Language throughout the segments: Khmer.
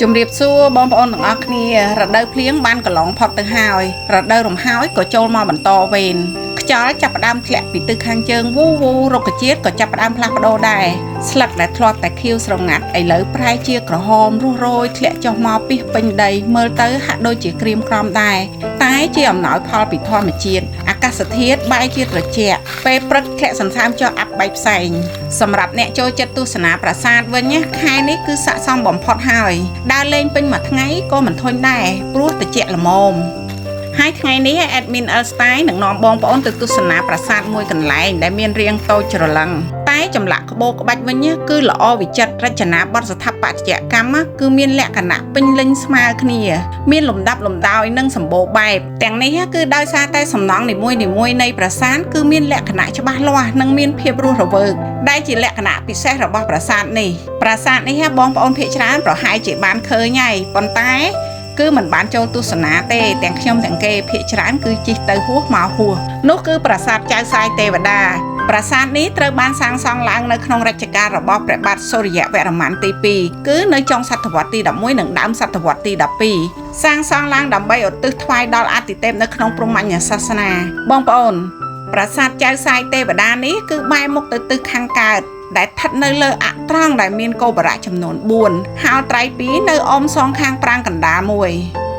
ជំរាបសួរបងប្អូនទាំងអស់គ្នារដូវភ្លៀងបានកន្លងផុតទៅហើយរដូវរំហើយក៏ចូលមកបន្តវេនខ្យល់ចាប់ផ្ដើមធ្លាក់ពីទិសខាងជើងវូវូរុក្ខជាតិក៏ចាប់ផ្ដើមផ្លាស់ប្ដូរដែរស្លឹកដែលធ្លាប់តែខៀវស្រងាត់ឥឡូវប្រែជាក្រហមរុះរោយធ្លាក់ចុះមកពីពេញដីមើលទៅហាក់ដូចជាក្រៀមក្រំដែរតែជាអំណោយផលពីធម្មជាតិអាកាសធាតុបែរជាត្រជាក់ពេលព្រឹកធ្លាក់សន្សើមចុះអាប់បែកផ្សែងសម្រាប់អ្នកចូលចិត្តទស្សនាប្រាសាទវិញខែនេះគឺស័ក្តិសមបំផុតហើយដើរលេងពេញមួយថ្ងៃក៏មិនធុញដែរព្រោះត្រជាក់ល្មមហើយថ្ងៃនេះ admin Elstein នឹងនាំបងប្អូនទៅទស្សនាប្រាសាទមួយកន្លែងដែលមានរាងតូចច្រឡឹងតែចម្លាក់ក្បូរក្បាច់វិញគឺល្អវិចិត្ររចនាបថស្ថាបត្យកម្មគឺមានលក្ខណៈពេញលេញស្មើគ្នាមានលំដាប់លំដោយនិងសម្បូរបែបទាំងនេះគឺដោយសារតែសំណង់នីមួយៗនៃប្រាសាទគឺមានលក្ខណៈច្បាស់លាស់និងមានភាពរស់រវើកដែលជាលក្ខណៈពិសេសរបស់ប្រាសាទនេះបងប្អូនភាគច្រើនប្រហែលជាបានឃើញហើយប៉ុន្តែគឺមិនបានចូលទស្សនាទេទាំងខ្ញុំទាំងគេភាគច្រើនគឺជិះទៅហួសមកហួសនោះគឺប្រាសាទចៅសាយទេវតាប្រាសាទនេះត្រូវបានសាងសង់ឡើងនៅក្នុងរជ្ជកាលរបស់ព្រះបាទសូរ្យវរ្ម័នទី2គឺនៅចុងសតវត្សទី11និងដើមសតវត្សទី12សាងសង់ឡើងដើម្បីឧទ្ទិសថ្វាយដល់អាទិទេពនៅក្នុងព្រហ្មញ្ញសាសនាបងប្អូនប្រាសាទចៅសាយទេវតានេះគឺបែរមុខទៅទិសខាងកើតដែលស្ថិតនៅលើអត្រង់ដែលមានកុបរៈចំនួន4ហោត្រៃ2នៅអមសងខាងប្រាង្គកណ្ដាលមួយ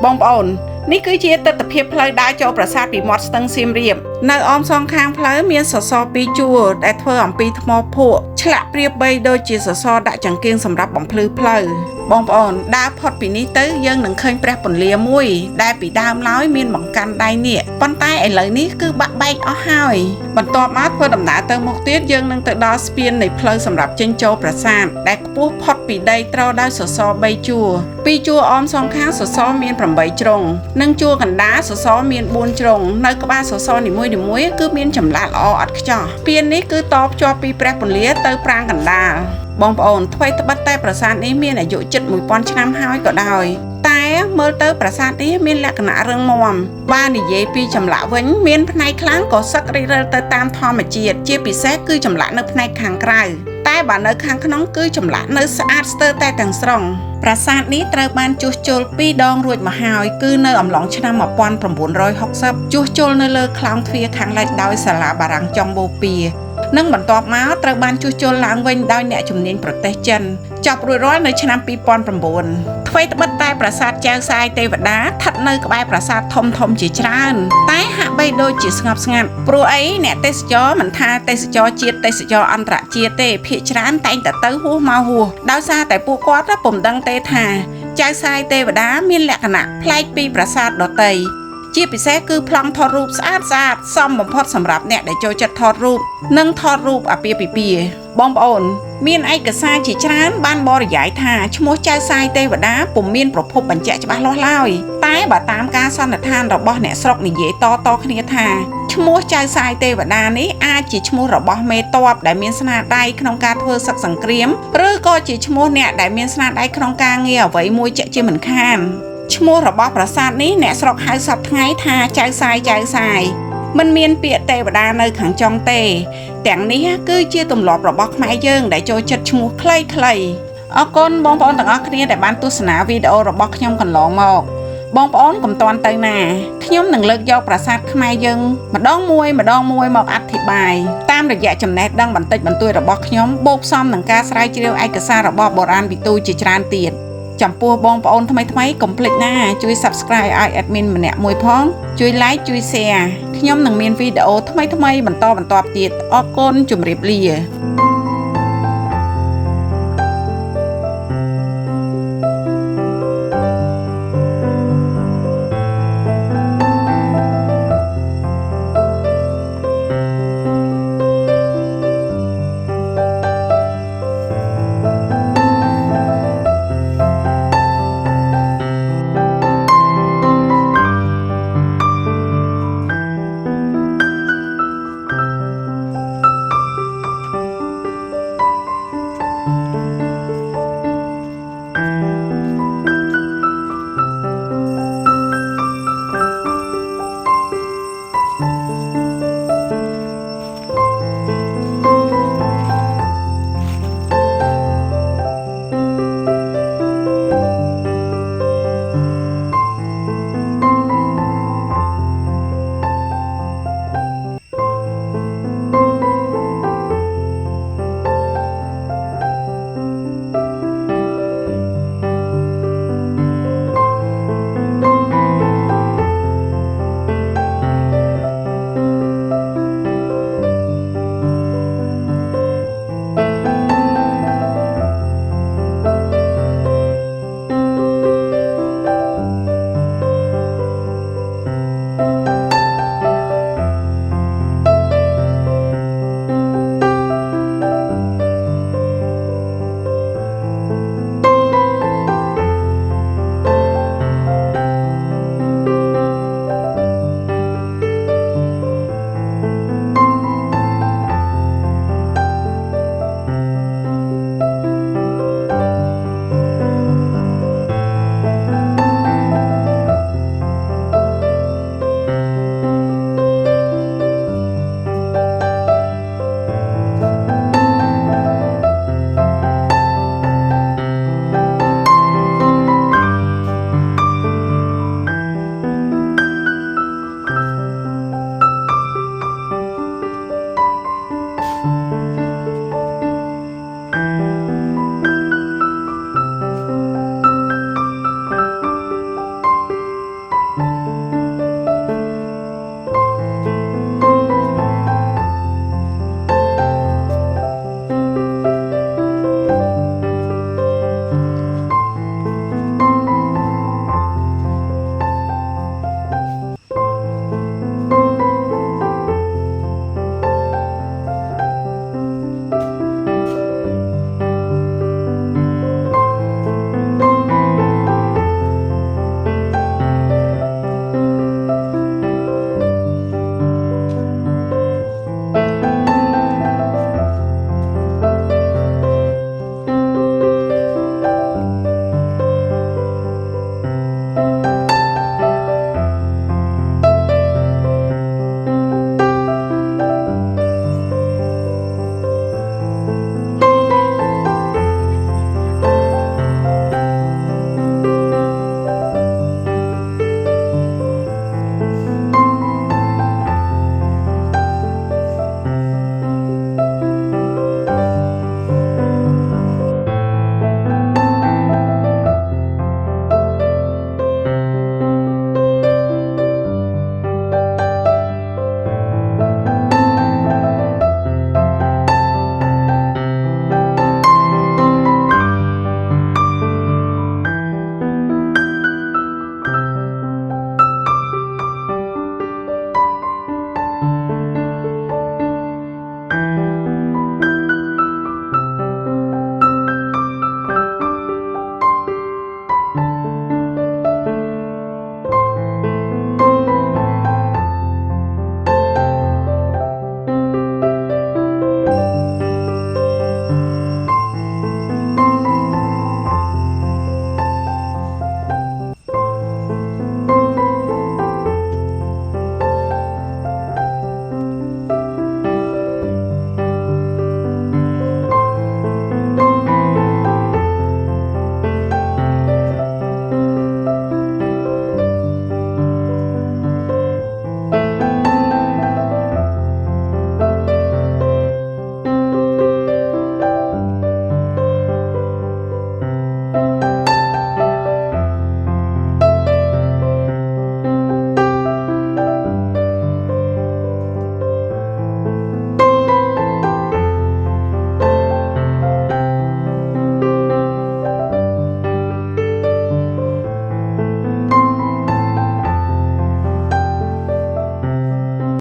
បងប្អូននេះគឺជាទិដ្ឋភាពផ្លូវដើរចូលប្រាសាទពីមាត់ស្ទឹងសៀមរាបនៅអមសងខាងផ្លូវមានសសរ2ជួរដែលធ្វើអំពីថ្មភក់ឆ្លាក់ប្រៀបបីដូចជាសសរដាក់ចង្កៀងសម្រាប់បំភ្លឺផ្លូវបងប្អូនដើរផុតពីនេះទៅយើងនឹងឃើញព្រះពន្លាមួយដែលពីដើមឡើយមានបង្កាន់ដៃនាគប៉ុន្តែឥឡូវនេះគឺបាក់បែកអស់ហើយបន្ទាប់មកធ្វើដំណើរទៅមុខទៀតយើងនឹងទៅដល់ស្ពាននៃផ្លូវសម្រាប់ចេញចូលប្រាសាទដែលខ្ពស់ផុតពីដីត្រដោយសសរ3ជួរ2ជួរអមសងខាងសសរមាន8ជ្រុងនិងជួរកណ្ដាលសសរមាន4ជ្រុងនៅក្បាលសសរនីមួយៗគឺមានចម្លាក់ល្អឥតខ្ចោះស្ពាននេះគឺតភ្ជាប់ពីព្រះពន្លាទៅប្រាង្គកណ្ដាលបងប្អូនថ្មីត្បិតតែប្រាសាទនេះមានអាយុជិត 1000 ឆ្នាំហើយក៏ដោយតែមើលទៅប្រាសាទនេះមានលក្ខណៈរឹងមាំបើនិយាយពីចម្លាក់វិញមានផ្នែកខ្លះក៏សឹករិចរិលទៅតាមធម្មជាតិជាពិសេសគឺចម្លាក់នៅផ្នែកខាងក្រៅតែបើនៅខាងក្នុងគឺចម្លាក់នៅស្អាតស្ទើរតែទាំងស្រុងប្រាសាទនេះត្រូវបានជួសជុល2ដងរួចមកហើយគឺនៅអំឡុងឆ្នាំ1960ជួសជុលនៅលើខ្លោងទ្វារខាងលិចដោយសាលាបារាំងចុងបូព៌ានិងបន្ទាប់មកត្រូវបានជួសជុលឡើងវិញដោយអ្នកជំនាញប្រទេសចិនចប់រួចរាល់នៅឆ្នាំ2009ថ្មីត្បិតតែប្រាសាទចៅសាយទេវតាស្ថិតនៅក្បែរប្រាសាទធំជាច្រើនតែហាក់បីដូចជាស្ងប់ស្ងាត់ព្រោះអីអ្នកទេសចរមិនថាទេសចរជាតិទេសចរអន្តរជាតិទេភាគច្រើនតែងតែទៅហួសមកហួសដោយសារតែពួកគាត់ពុំដឹងទេថាចៅសាយទេវតាមានលក្ខណៈប្លែកពីប្រាសាទដទៃជាពិសេសគឺប្លង់ថតរូបស្អាតសមបំផុតសម្រាប់អ្នកដែលចូលចិត្តថតរូបនិងថតរូបអាពាហ៍ពិពាហ៍បងប្អូនមានឯកសារជាច្រើនបានបរិយាយថាឈ្មោះចៅសាយទេវតាពុំមានប្រភពបញ្ជាក់ច្បាស់លាស់ឡើយតែបើតាមការសន្និដ្ឋានរបស់អ្នកស្រុកនិយាយតគ្នាថាឈ្មោះចៅសាយទេវតានេះអាចជាឈ្មោះរបស់មេទ័ពដែលមានស្នាដៃក្នុងការធ្វើសឹកសង្គ្រាមឬក៏ជាឈ្មោះអ្នកដែលមានស្នាដៃក្នុងការងារអ្វីមួយជាក់ជាមិនខានឈ្មោះរបស់ប្រាសាទនេះអ្នកស្រុកហៅសពថ្ងៃថាចៅសាយមិនមានពាក្យទេវតានៅខាងចុងទេទាំងនេះគឺជាទម្លាប់របស់ខ្មែរយើងដែលចូលចិត្តឈ្មោះខ្លីៗអរគុណបងប្អូនទាំងអស់គ្នាដែលបានទស្សនាវីដេអូរបស់ខ្ញុំកន្លងមកបងប្អូនកុំទាន់ទៅណាខ្ញុំនឹងលើកយកប្រាសាទខ្មែរយើងម្ដងមួយមកអធិប្បាយតាមរយៈចំណេះដឹងបន្តិចបន្តួចរបស់ខ្ញុំបូកផ្សំនឹងការស្រាវជ្រាវឯកសាររបស់បុរាណវិទូជាច្រើនទៀតចំពោះបងប្អូនថ្មីកុំភ្លេចណាជួយ Subscribe ឲ្យ admin ម្នាក់មួយផងជួយ Like ជួយ Share ខ្ញុំនឹងមានវីដេអូថ្មីបន្តទៀតអរគុណជម្រាបលា